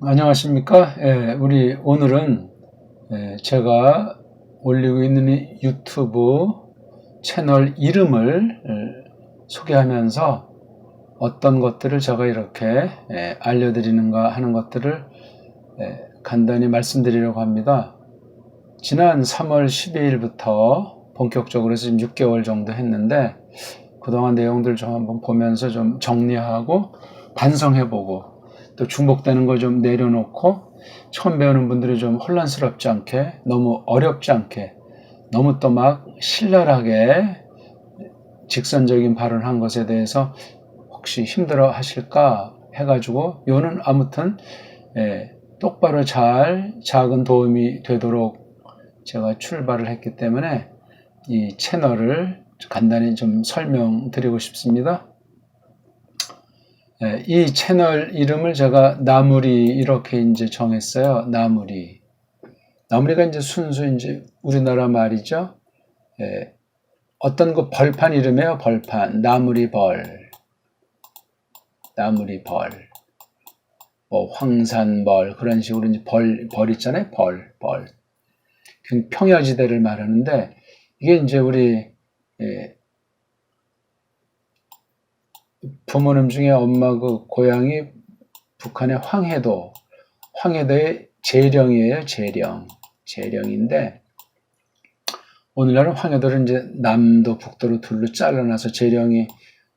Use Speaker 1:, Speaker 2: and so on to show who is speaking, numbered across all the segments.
Speaker 1: 안녕하십니까? 우리 오늘은 제가 올리고 있는 이 유튜브 채널 이름을 소개하면서 어떤 것들을 제가 이렇게 알려드리는가 하는 것들을 간단히 말씀드리려고 합니다. 지난 3월 12일부터 본격적으로 해서 지금 6개월 정도 했는데 그동안 내용들 좀 한번 보면서 좀 정리하고 반성해보고 또 중복되는 걸 좀 내려놓고 처음 배우는 분들이 좀 혼란스럽지 않게 너무 어렵지 않게 너무 또 막 신랄하게 직선적인 발언한 것에 대해서 혹시 힘들어 하실까 해가지고 요는 아무튼 똑바로 잘 작은 도움이 되도록 제가 출발을 했기 때문에 이 채널을 간단히 좀 설명드리고 싶습니다. 이 채널 이름을 제가 나무리 이렇게 이제 정했어요. 나무리. 나무리가 이제 순수 이제 우리나라 말이죠. 어떤 그 벌판 이름이에요. 벌판. 나무리 벌. 나무리 벌. 뭐 황산벌 그런 식으로 이제 벌 있잖아요. 벌. 평야지대를 말하는데 이게 이제 우리 부모님 중에 엄마 그 고향이 북한의 황해도의 재령이에요. 재령인데 오늘날은 황해도를 이제 남도 북도로 둘로 잘라놔서 재령이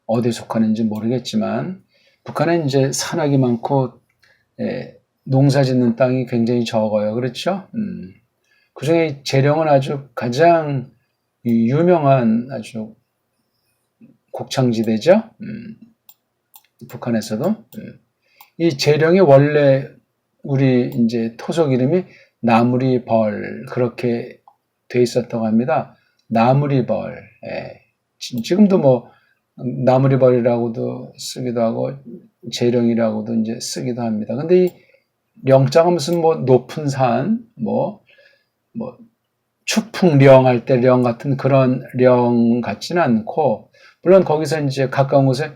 Speaker 1: 어디에 속하는지 모르겠지만 북한은 이제 산악이 많고 농사 짓는 땅이 굉장히 적어요. 그렇죠? 그중에 재령은 아주 가장 유명한 아주 곡창지대죠. 북한에서도. 이 재령이 원래 우리 이제 토속 이름이 나무리벌 그렇게 돼 있었다고 합니다. 나무리벌. 지금도 뭐 나무리벌이라고도 쓰기도 하고 재령이라고도 이제 쓰기도 합니다. 근데 이 령자가 무슨 뭐 높은 산, 뭐 추풍령 할 때 령 같은 그런 령 같지는 않고 물론 거기서 이제 가까운 곳에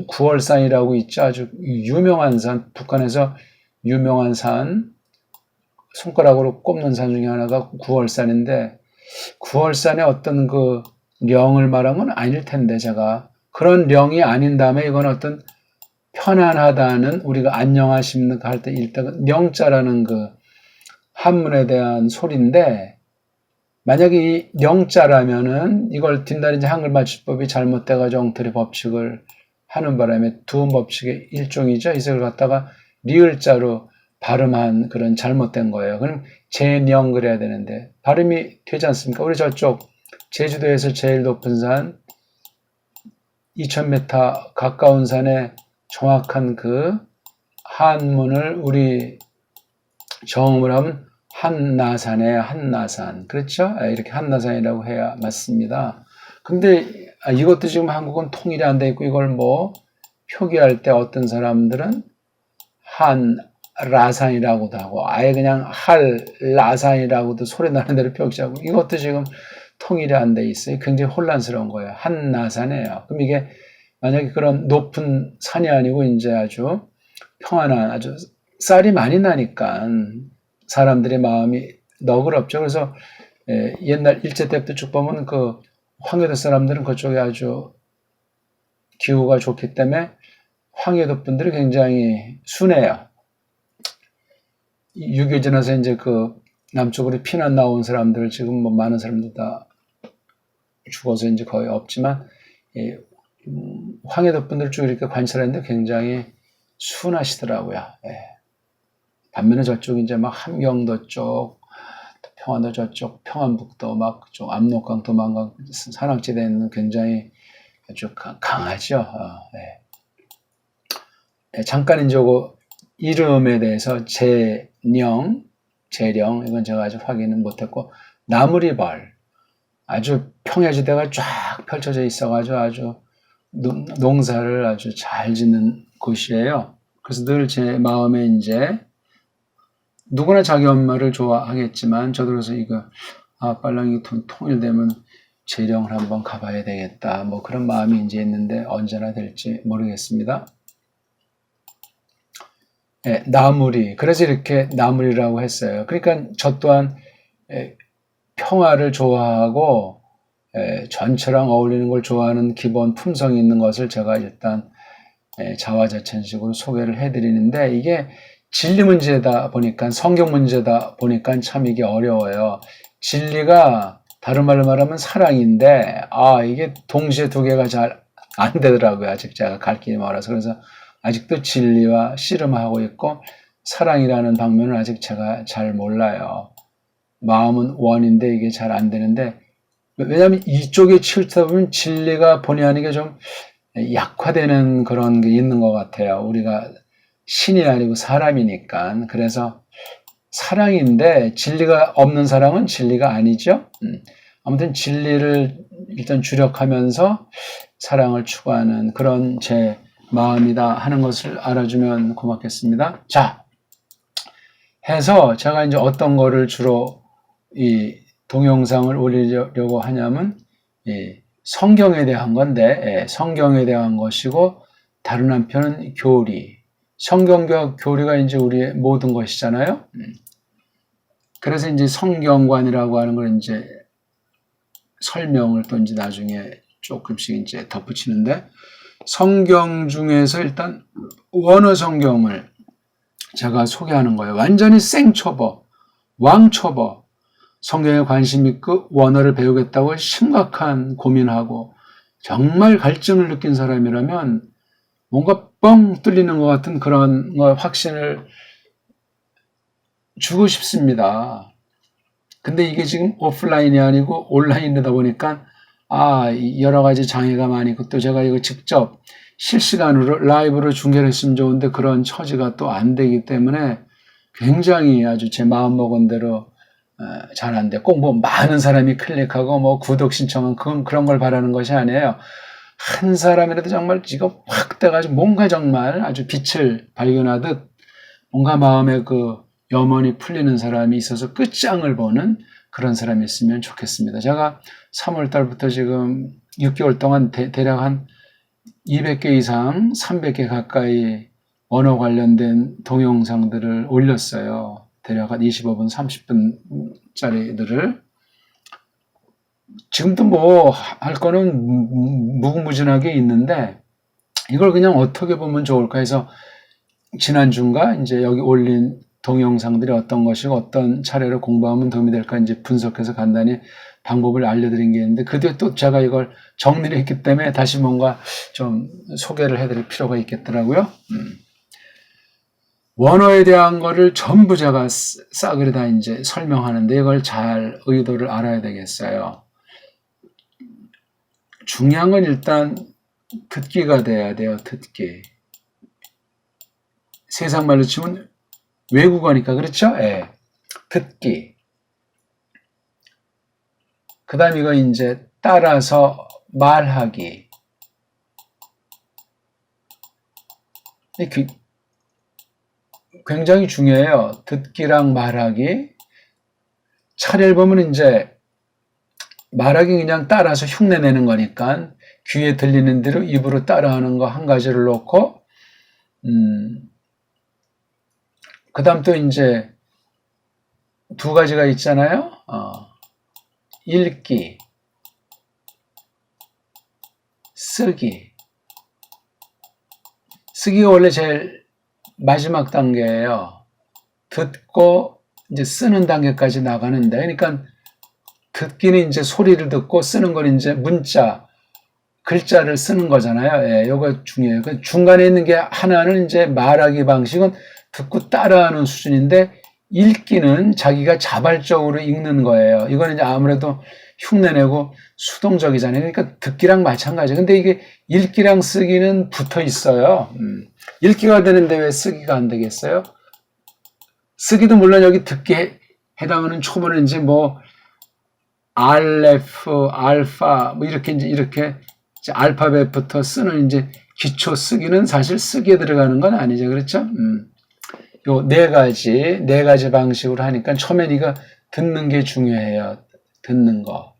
Speaker 1: 구월산이라고 있죠. 아주 유명한 산, 북한에서 유명한 산, 손가락으로 꼽는 산 중에 하나가 구월산인데 구월산의 어떤 그 령을 말한 건 아닐 텐데 제가 그런 령이 아닌 다음에 이건 어떤 편안하다는 우리가 안녕하십니까 할 때 일단 령자라는 그 한문에 대한 소리인데 만약에 이 령자라면은 이걸 뒷날에 이제 한글 맞춤법이 잘못돼가지고 엉터리 법칙을 하는 바람에 두음 법칙의 일종이죠. 이걸 갖다가 리을자로 발음한 그런 잘못된 거예요. 그럼 재령 그래야 되는데 발음이 되지 않습니까? 우리 저쪽 제주도에서 제일 높은 산 2000m 가까운 산에 정확한 그 한문을 우리 정음을 하면 한나산. 그렇죠? 이렇게 한나산이라고 해야 맞습니다. 근데 이것도 지금 한국은 통일이 안 돼 있고 이걸 뭐 표기할 때 어떤 사람들은 한라산이라고도 하고 아예 그냥 한라산이라고도 소리 나는 대로 표기하고 이것도 지금 통일이 안 돼 있어요. 굉장히 혼란스러운 거예요. 한나산이에요. 그럼 이게 만약에 그런 높은 산이 아니고 이제 아주 평안한 아주 쌀이 많이 나니까 사람들의 마음이 너그럽죠. 그래서 옛날 일제 때부터 쭉 보면 그 황해도 사람들은 그쪽에 아주 기후가 좋기 때문에 황해도 분들이 굉장히 순해요. 6.25 지나서 이제 그 남쪽으로 피난 나온 사람들 지금 뭐 많은 사람들 다 죽어서 이제 거의 없지만 황해도 분들 쭉 이렇게 관찰했는데 굉장히 순하시더라고요. 반면에 저쪽 이제 막 함경도 쪽, 평안도 저쪽, 평안북도 막 좀 압록강, 도만강 산악지대는 굉장히 아주 강하죠. 잠깐 이제 이름에 대해서 재령 이건 제가 아직 확인은 못했고 나무리벌 아주 평야지대가 쫙 펼쳐져 있어가지고 아주 농사를 아주 잘 짓는 곳이에요. 그래서 늘 제 마음에 이제 누구나 자기 엄마를 좋아하겠지만 저도 그래서 이거 빨랑이 통일되면 재령을 한번 가봐야 되겠다 뭐 그런 마음이 이제 있는데 언제나 될지 모르겠습니다. 나무리. 그래서 이렇게 나무리라고 했어요. 그러니까 저 또한 평화를 좋아하고 전체랑 어울리는 걸 좋아하는 기본 품성이 있는 것을 제가 일단 자화자찬식으로 소개를 해드리는데, 이게 진리 문제다 보니까, 성경 문제다 보니까 참 이게 어려워요. 진리가 다른 말로 말하면 사랑인데, 이게 동시에 두 개가 잘 안 되더라고요. 아직 제가 갈 길이 멀어서. 그래서 아직도 진리와 씨름하고 있고, 사랑이라는 방면은 아직 제가 잘 몰라요. 마음은 원인데 이게 잘 안 되는데, 왜냐하면 이쪽에 치우치다 보면 진리가 본의 아니게 좀 약화되는 그런 게 있는 것 같아요. 우리가 신이 아니고 사람이니까. 그래서 사랑인데 진리가 없는 사랑은 진리가 아니죠. 아무튼 진리를 일단 주력하면서 사랑을 추구하는 그런 제 마음이다 하는 것을 알아주면 고맙겠습니다. 자, 해서 제가 이제 어떤 거를 주로 이 동영상을 올리려고 하냐면 성경에 대한 건데, 성경에 대한 것이고, 다른 한편은 교리. 성경과 교리가 이제 우리의 모든 것이잖아요. 그래서 이제 성경관이라고 하는 걸 이제 설명을 또 이제 나중에 조금씩 이제 덧붙이는데, 성경 중에서 일단 원어 성경을 제가 소개하는 거예요. 완전히 생초보, 왕초보. 성경에 관심 있고 원어를 배우겠다고 심각한 고민하고 정말 갈증을 느낀 사람이라면 뭔가 뻥 뚫리는 것 같은 그런 확신을 주고 싶습니다. 근데 이게 지금 오프라인이 아니고 온라인이다 보니까 여러 가지 장애가 많이 있고, 또 제가 이거 직접 실시간으로 라이브로 중계를 했으면 좋은데 그런 처지가 또 안 되기 때문에 굉장히 아주 제 마음먹은 대로 잘 안 돼. 꼭 뭐 많은 사람이 클릭하고 뭐 구독 신청한 그런 걸 바라는 것이 아니에요. 한 사람이라도 정말 이거 확 돼가지고 뭔가 정말 아주 빛을 발견하듯 뭔가 마음에 그 염원이 풀리는 사람이 있어서 끝장을 보는 그런 사람이 있으면 좋겠습니다. 제가 3월 달부터 지금 6개월 동안 대략 한 200개 이상 300개 가까이 언어 관련된 동영상들을 올렸어요. 대략 한 25분, 30분짜리들을. 지금도 뭐 할 거는 무궁무진하게 있는데 이걸 그냥 어떻게 보면 좋을까 해서 지난주인가 이제 여기 올린 동영상들이 어떤 것이고 어떤 차례로 공부하면 도움이 될까 이제 분석해서 간단히 방법을 알려드린 게 있는데, 그 뒤에 또 제가 이걸 정리를 했기 때문에 다시 뭔가 좀 소개를 해드릴 필요가 있겠더라고요. 원어에 대한 거를 전부 제가 싸그리 다 이제 설명하는데 이걸 잘 의도를 알아야 되겠어요. 중요한 건 일단 듣기가 돼야 돼요. 듣기. 세상 말로 치면 외국어니까 그렇죠? 듣기. 그 다음 이거 이제 따라서 말하기. 굉장히 중요해요. 듣기랑 말하기. 차례를 보면 이제 말하기 그냥 따라서 흉내내는 거니까 귀에 들리는 대로 입으로 따라하는 거 한 가지를 놓고, 그 다음 또 이제 두 가지가 있잖아요. 읽기, 쓰기. 쓰기가 원래 제일 마지막 단계예요. 듣고 이제 쓰는 단계까지 나가는데, 그러니까 듣기는 이제 소리를 듣고 쓰는 건 이제 문자, 글자를 쓰는 거잖아요. 이거 중요해요. 그 중간에 있는 게 하나는 이제 말하기 방식은 듣고 따라하는 수준인데, 읽기는 자기가 자발적으로 읽는 거예요. 이거는 이제 아무래도 흉내내고 수동적이잖아요. 그러니까 듣기랑 마찬가지예요. 근데 이게 읽기랑 쓰기는 붙어 있어요. 읽기가 되는데 왜 쓰기가 안 되겠어요? 쓰기도 물론 여기 듣기에 해당하는 초보는 이제 뭐 알레프, 알파 뭐 이렇게 이제 알파벳부터 쓰는 이제 기초 쓰기는 사실 쓰기에 들어가는 건 아니죠. 그렇죠? 요 네 가지 방식으로 하니까 처음엔 이거 듣는 게 중요해요. 듣는 거.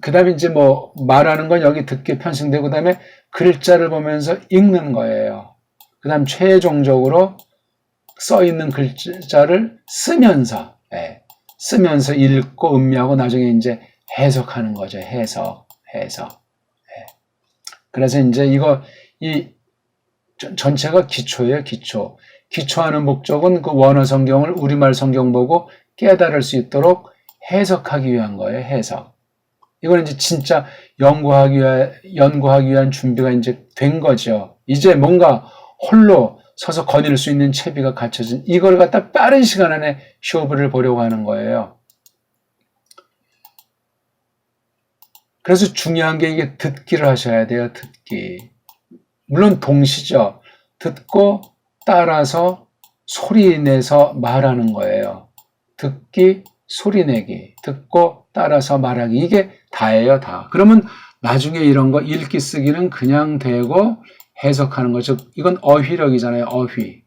Speaker 1: 그 다음에 이제 뭐 말하는 건 여기 듣기 편성되고, 그 다음에 글자를 보면서 읽는 거예요. 그 다음 최종적으로 써 있는 글자를 쓰면서, 쓰면서 읽고 음미하고 나중에 이제 해석하는 거죠. 해석. 그래서 이제 이 전체가 기초예요, 기초. 기초하는 목적은 그 원어 성경을 우리말 성경 보고 깨달을 수 있도록 해석하기 위한 거예요, 해석. 이거는 이제 진짜 연구하기 위한 준비가 이제 된 거죠. 이제 뭔가 홀로 서서 거닐 수 있는 채비가 갖춰진 이걸 갖다 빠른 시간 안에 쇼부를 보려고 하는 거예요. 그래서 중요한 게 이게 듣기를 하셔야 돼요, 듣기. 물론 동시죠. 듣고 따라서 소리 내서 말하는 거예요. 듣기, 소리 내기, 듣고 따라서 말하기. 이게 다예요, 다. 그러면 나중에 이런 거 읽기 쓰기는 그냥 되고 해석하는 거죠. 이건 어휘력이잖아요, 어휘.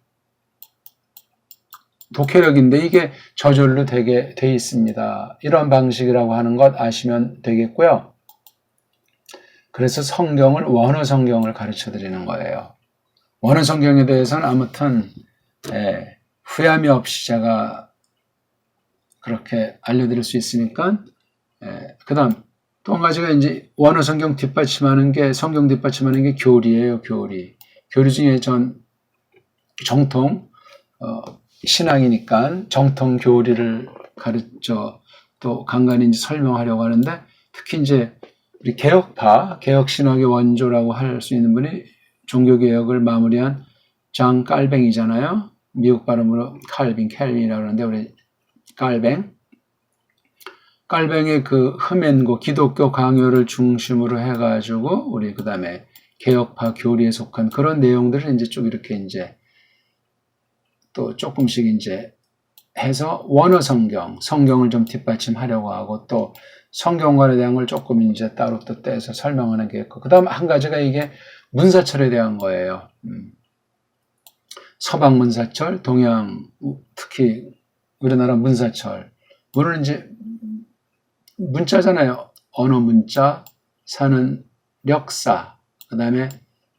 Speaker 1: 독해력인데 이게 저절로 되게 돼 있습니다. 이런 방식이라고 하는 것 아시면 되겠고요. 그래서 성경을 원어 성경을 가르쳐 드리는 거예요. 원어 성경에 대해서는 아무튼 후회함이 없이 제가 그렇게 알려드릴 수 있으니까 그 다음 또 한 가지가 이제 원어 성경 뒷받침하는 게 성경 뒷받침하는 게 교리예요. 교리 중에 전 정통 신앙이니까 정통 교리를 가르쳐 또 간간히 이제 설명하려고 하는데 특히 이제 우리 개혁파 개혁 신학의 원조라고 할 수 있는 분이 종교개혁을 마무리한 장 깔뱅이잖아요. 미국 발음으로 캘빈이라고 하는데 우리 깔뱅의 그 흠엔고 기독교 강요를 중심으로 해가지고 우리 그 다음에 개혁파 교리에 속한 그런 내용들을 이제 쭉 이렇게 이제 또 조금씩 이제 해서 원어 성경을 좀 뒷받침하려고 하고 또 성경관에 대한 걸 조금 이제 따로 또 떼서 설명하는 게 있고 그 다음 한 가지가 이게 문사철에 대한 거예요. 서방 문사철, 동양 특히 우리나라 문사철 물론 이제 문자잖아요. 언어 문자, 사는 역사, 그 다음에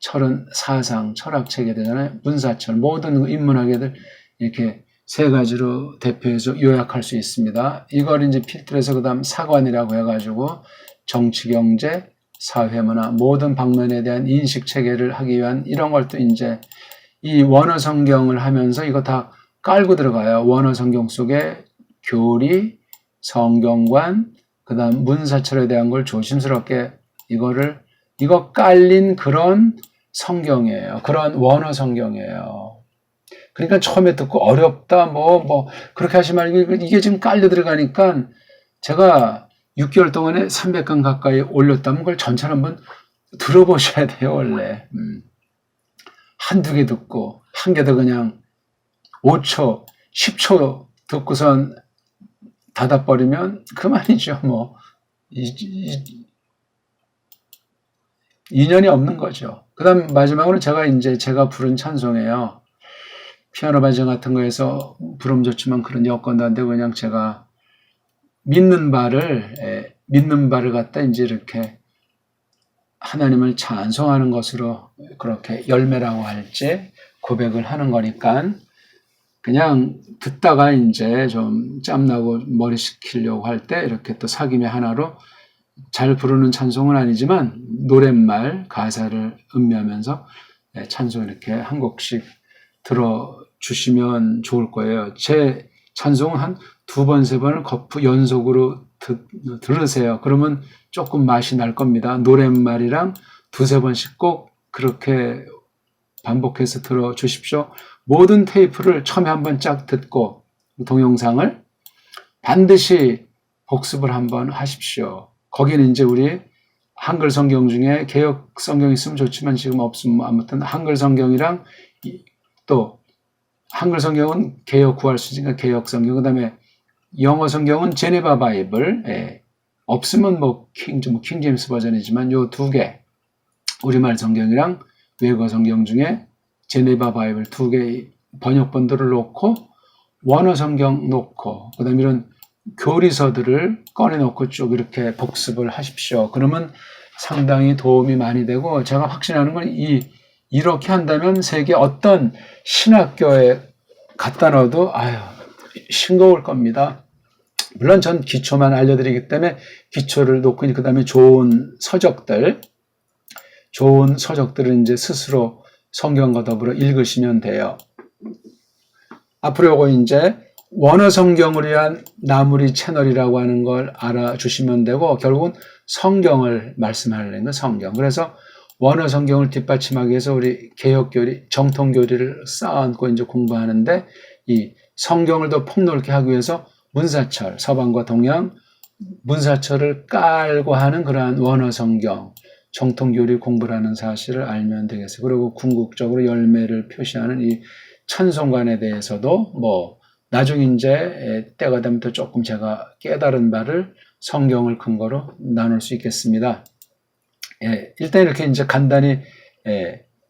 Speaker 1: 철은 사상, 철학체계 되잖아요. 문사철, 모든 인문학애들 이렇게 세 가지로 대표해서 요약할 수 있습니다. 이걸 이제 필터해서 그 다음 사관이라고 해가지고 정치, 경제, 사회, 문화 모든 방면에 대한 인식 체계를 하기 위한 이런 걸 또 이제 이 원어 성경을 하면서 이거 다 깔고 들어가요. 원어 성경 속에 교리, 성경관, 그 다음 문사철에 대한 걸 조심스럽게 이거 깔린 그런 성경이에요. 그런 원어 성경이에요. 그러니까 처음에 듣고 어렵다, 그렇게 하지 말고 이게 지금 깔려 들어가니까 제가 6개월 동안에 300강 가까이 올렸다면 그걸 전체를 한번 들어보셔야 돼요, 원래. 한두 개 듣고, 한 개 더 그냥 5초, 10초 듣고선 닫아버리면 그만이죠, 인연이 없는 거죠. 그 다음 마지막으로 제가 부른 찬송이에요. 피아노 반주 같은 거에서 부르면 좋지만 그런 여건도 안 되고 그냥 제가 믿는 바를 갖다 이제 이렇게 하나님을 찬송하는 것으로 그렇게 열매라고 할지 고백을 하는 거니까 그냥 듣다가 이제 좀 짬나고 머리 식히려고 할 때 이렇게 또 사김의 하나로 잘 부르는 찬송은 아니지만 노랫말 가사를 음미하면서 찬송 이렇게 한 곡씩 들어주시면 좋을 거예요. 제 찬송은 한 2번, 3번을 연속으로 들으세요. 그러면 조금 맛이 날 겁니다. 노랫말이랑 2-3번씩 꼭 그렇게 반복해서 들어주십시오. 모든 테이프를 처음에 한번 쫙 듣고 동영상을 반드시 복습을 한번 하십시오. 거기는 이제 우리 한글 성경 중에 개역 성경 있으면 좋지만 지금 없으면 아무튼 한글 성경이랑 또 한글 성경은 개역 구할 수 있으니까 개역 성경, 그 다음에 영어 성경은 제네바 바이블, 없으면 킹 제임스 버전이지만 요 2개 우리말 성경이랑 외국어 성경 중에 제네바 바이블 2개 번역본들을 놓고 원어 성경 놓고 그 다음에 이런 교리서들을 꺼내놓고 쭉 이렇게 복습을 하십시오. 그러면 상당히 도움이 많이 되고 제가 확신하는 건 이 이렇게 한다면 세계 어떤 신학교에 갖다 넣어도 싱거울 겁니다. 물론 전 기초만 알려드리기 때문에 기초를 놓고 그 다음에 좋은 서적들을 이제 스스로 성경과 더불어 읽으시면 돼요. 앞으로 요거 이제 원어 성경을 위한 나무리 채널이라고 하는 걸 알아주시면 되고, 결국은 성경을 말씀하려는 거 성경. 그래서 원어 성경을 뒷받침하기 위해서 우리 개혁교리, 정통교리를 쌓아안고 이제 공부하는데, 이 성경을 더 폭넓게 하기 위해서 문사철, 서방과 동양 문사철을 깔고 하는 그러한 원어 성경, 정통교리 공부를 하는 사실을 알면 되겠어요. 그리고 궁극적으로 열매를 표시하는 이 찬송관에 대해서도 나중에 이제 때가 되면 또 조금 제가 깨달은 바를 성경을 근거로 나눌 수 있겠습니다. 일단 이렇게 이제 간단히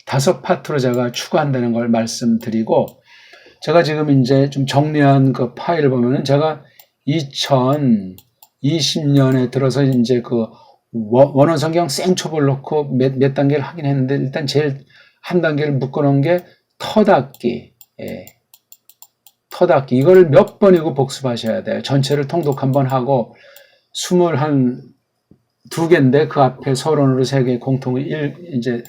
Speaker 1: 5파트로 제가 추구한다는 걸 말씀드리고, 제가 지금 이제 좀 정리한 그 파일을 보면은 제가 2020년에 들어서 이제 그 원어 성경 생초벌 넣고 몇 단계를 하긴 했는데, 일단 제일 한 단계를 묶어놓은 게 터닫기. 터닫기. 이걸 몇 번이고 복습하셔야 돼요. 전체를 통독 한번 하고, 22개인데 그 앞에 서론으로 3개 공통을 이제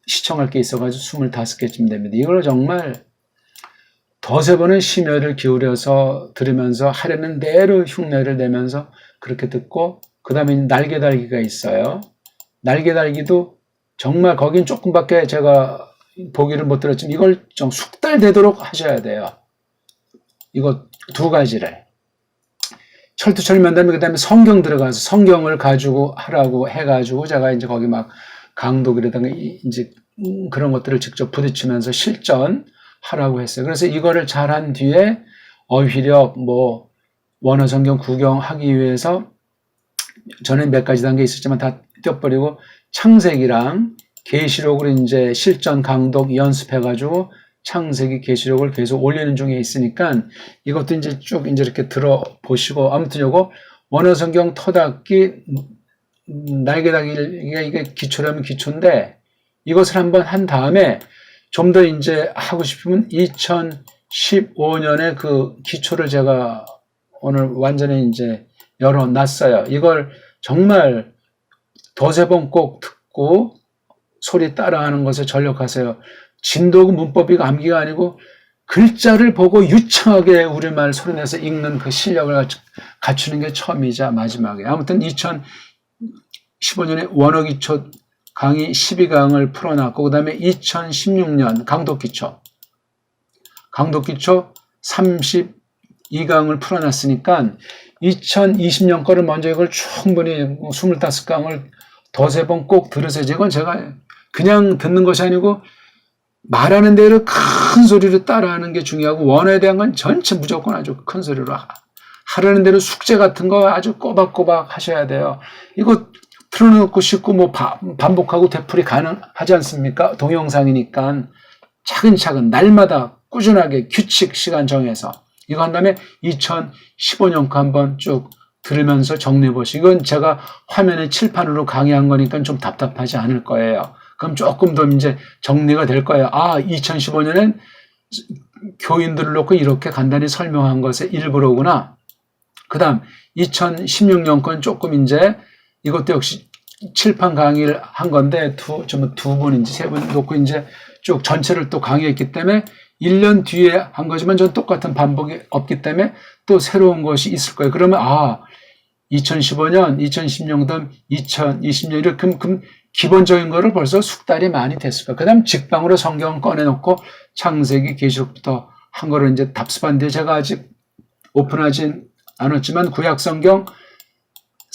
Speaker 1: 시청할 게 있어가지고 25개쯤 됩니다. 이걸 정말 더세 번은 심혈을 기울여서 들으면서 하려는 대로 흉내를 내면서 그렇게 듣고, 그 다음에 날개 달기가 있어요. 날개 달기도 정말 거긴 조금밖에 제가 보기를 못 들었지만 이걸 좀 숙달되도록 하셔야 돼요. 이거 2가지를. 철두철미한 다음에 그 다음에 성경 들어가서 성경을 가지고 하라고 해가지고 제가 이제 거기 막 강독이라든가 이제 그런 것들을 직접 부딪히면서 실전하라고 했어요. 그래서 이거를 잘한 뒤에 어휘력, 원어 성경 구경하기 위해서 전에 몇 가지 단계 있었지만 다 떼어버리고 창세기랑 계시록을 이제 실전 강독 연습해가지고 창세기 계시록을 계속 올리는 중에 있으니까 이것도 이제 쭉 이제 이렇게 들어보시고, 아무튼 요거 원어 성경 터닫기 날개 달기가 이게 기초라면 기초인데, 이것을 한번 한 다음에 좀 더 이제 하고 싶으면 2015년에 그 기초를 제가 오늘 완전히 이제 열어놨어요. 이걸 정말 더세 번 꼭 듣고 소리 따라하는 것에 전력하세요. 진도고 문법이 암기가 아니고 글자를 보고 유창하게 우리말 소리내서 읽는 그 실력을 갖추는 게 처음이자 마지막이에요. 아무튼 2015년에 원어기초 강의 12강을 풀어놨고, 그 다음에 2016년 강독기초 32강을 풀어놨으니까 2020년 거를 먼저 이걸 충분히 25강을 더세 번 꼭 들으세요. 이건 제가 그냥 듣는 것이 아니고 말하는 대로 큰 소리로 따라하는 게 중요하고, 원어에 대한 건 전체 무조건 아주 큰 소리로 하라는 대로 숙제 같은 거 아주 꼬박꼬박 하셔야 돼요. 이거 틀어놓고 싶고 반복하고 되풀이 가능하지 않습니까? 동영상이니까 차근차근 날마다 꾸준하게 규칙 시간 정해서 이거 한 다음에 2015년 거 한번 쭉 들으면서 정리해 보시고, 이건 제가 화면에 칠판으로 강의한 거니까 좀 답답하지 않을 거예요. 그럼 조금 더 이제 정리가 될 거예요. 2015년엔 교인들을 놓고 이렇게 간단히 설명한 것의 일부로구나. 그 다음 2016년 건 조금 이제 이것도 역시 칠판 강의를 한 건데 두 분인지 세 분 놓고 이제 쭉 전체를 또 강의했기 때문에 1년 뒤에 한 거지만 전 똑같은 반복이 없기 때문에 또 새로운 것이 있을 거예요. 그러면 2015년, 2016년, 2020년 이렇게 그럼 기본적인 거를 벌써 숙달이 많이 됐을 거예요. 그 다음 직방으로 성경 꺼내놓고 창세기 계시록부터 한 거를 이제 답습한 뒤에 제가 아직 오픈하진 않았지만 구약 성경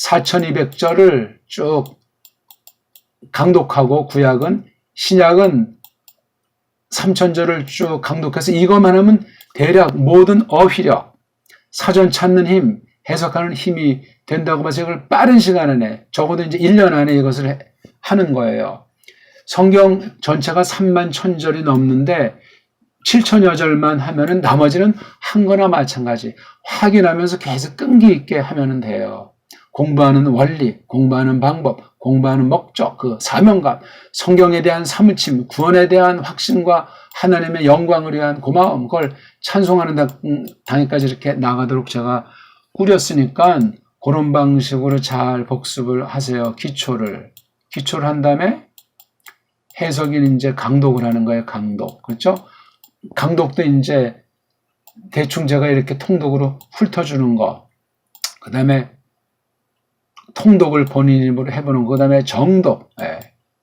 Speaker 1: 4200절을 쭉 강독하고, 구약은 신약은 3000절을 쭉 강독해서 이것만 하면 대략 모든 어휘력, 사전 찾는 힘, 해석하는 힘이 된다고 봐서 이걸 빠른 시간 안에 적어도 이제 1년 안에 이것을 하는 거예요. 성경 전체가 30,000절이 넘는데 7,000여 절만 하면은 나머지는 한 거나 마찬가지 확인하면서 계속 끈기 있게 하면 돼요. 공부하는 원리, 공부하는 방법, 공부하는 목적, 그 사명감, 성경에 대한 사무침, 구원에 대한 확신과 하나님의 영광을 위한 고마움, 그걸 찬송하는 단계까지 이렇게 나가도록 제가 꾸렸으니까 그런 방식으로 잘 복습을 하세요. 기초를 한 다음에 해석인 이제 강독을 하는 거예요. 강독. 그렇죠? 강독도 이제 대충 제가 이렇게 통독으로 훑어주는 거. 그 다음에 통독을 본인 입으로 해보는 거. 그 다음에 정독. 예.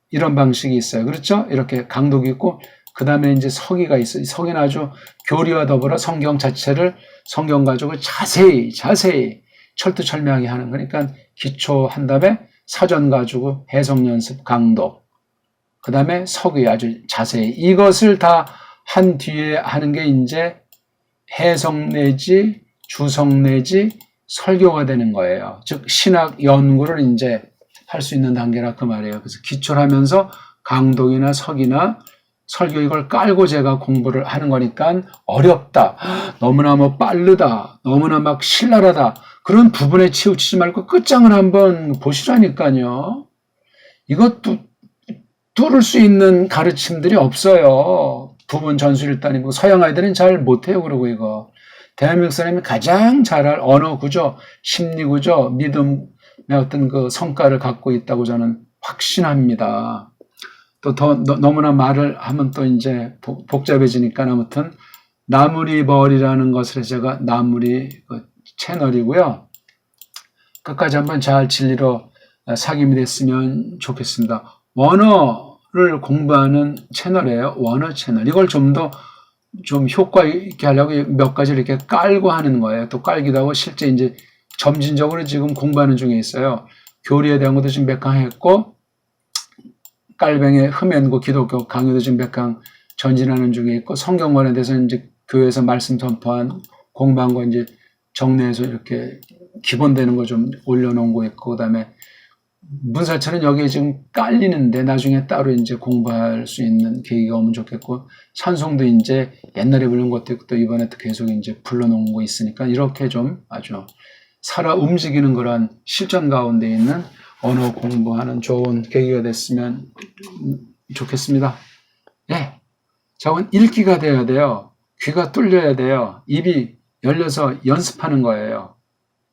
Speaker 1: 이런 방식이 있어요. 그렇죠? 이렇게 강독이 있고, 그 다음에 이제 서기가 있어요. 서기는 아주 교리와 더불어 성경 자체를, 성경 가족을 자세히 철두철미하게 하는 거니까 기초한 다음에 사전 가지고 해석 연습 강독. 그 다음에 서기 아주 자세히. 이것을 다 한 뒤에 하는 게 이제 해석 내지 주석 내지 설교가 되는 거예요. 즉 신학 연구를 이제 할 수 있는 단계라 그 말이에요. 그래서 기초를 하면서 강독이나 석이나 설교 이걸 깔고 제가 공부를 하는 거니까 어렵다. 너무나 뭐 빠르다. 너무나 막 신랄하다. 그런 부분에 치우치지 말고 끝장을 한번 보시라니까요. 이것도 뚫을 수 있는 가르침들이 없어요. 부분 전술일단이고 서양 아이들은 잘 못해요. 그러고 이거. 대한민국 사람이 가장 잘할 언어 구조, 심리 구조, 믿음의 어떤 그 성과를 갖고 있다고 저는 확신합니다. 또 너무나 말을 하면 또 이제 복잡해지니까 아무튼 나무리벌이라는 것을 제가 나무리 그 채널이고요. 끝까지 한번 잘 진리로 사귐이 됐으면 좋겠습니다. 원어를 공부하는 채널이에요. 원어 채널. 이걸 좀 더 좀 효과 있게 하려고 몇 가지 이렇게 깔고 하는 거예요. 또 깔기도 하고 실제 이제 점진적으로 지금 공부하는 중에 있어요. 교리에 대한 것도 지금 몇 강 했고, 깔뱅의 흠연고 기독교 강의도 지금 몇 강 전진하는 중에 있고, 성경권에 대해서 이제 교회에서 말씀 전파한 공부한 거 이제 정리해서 이렇게 기본되는 거 좀 올려놓은 거 있고, 그 다음에 문사처는 여기에 지금 깔리는데 나중에 따로 이제 공부할 수 있는 계기가 오면 좋겠고, 찬송도 이제 옛날에 부른 것도 있고 또 이번에 또 계속 이제 불러놓은 거 있으니까 이렇게 좀 아주 살아 움직이는 그런 실전 가운데 있는 언어 공부하는 좋은 계기가 됐으면 좋겠습니다. 예. 저건 읽기가 돼야 돼요. 귀가 뚫려야 돼요. 입이 열려서 연습하는 거예요.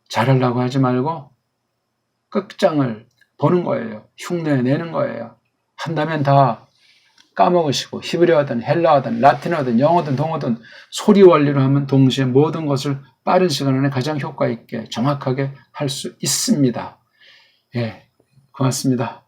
Speaker 1: 잘하려고 하지 말고 끝장을 보는 거예요. 흉내 내는 거예요. 한다면 다 까먹으시고 히브리어든 헬라어든 라틴어든 영어든 동어든 소리 원리로 하면 동시에 모든 것을 빠른 시간 안에 가장 효과 있게 정확하게 할 수 있습니다. 예, 고맙습니다.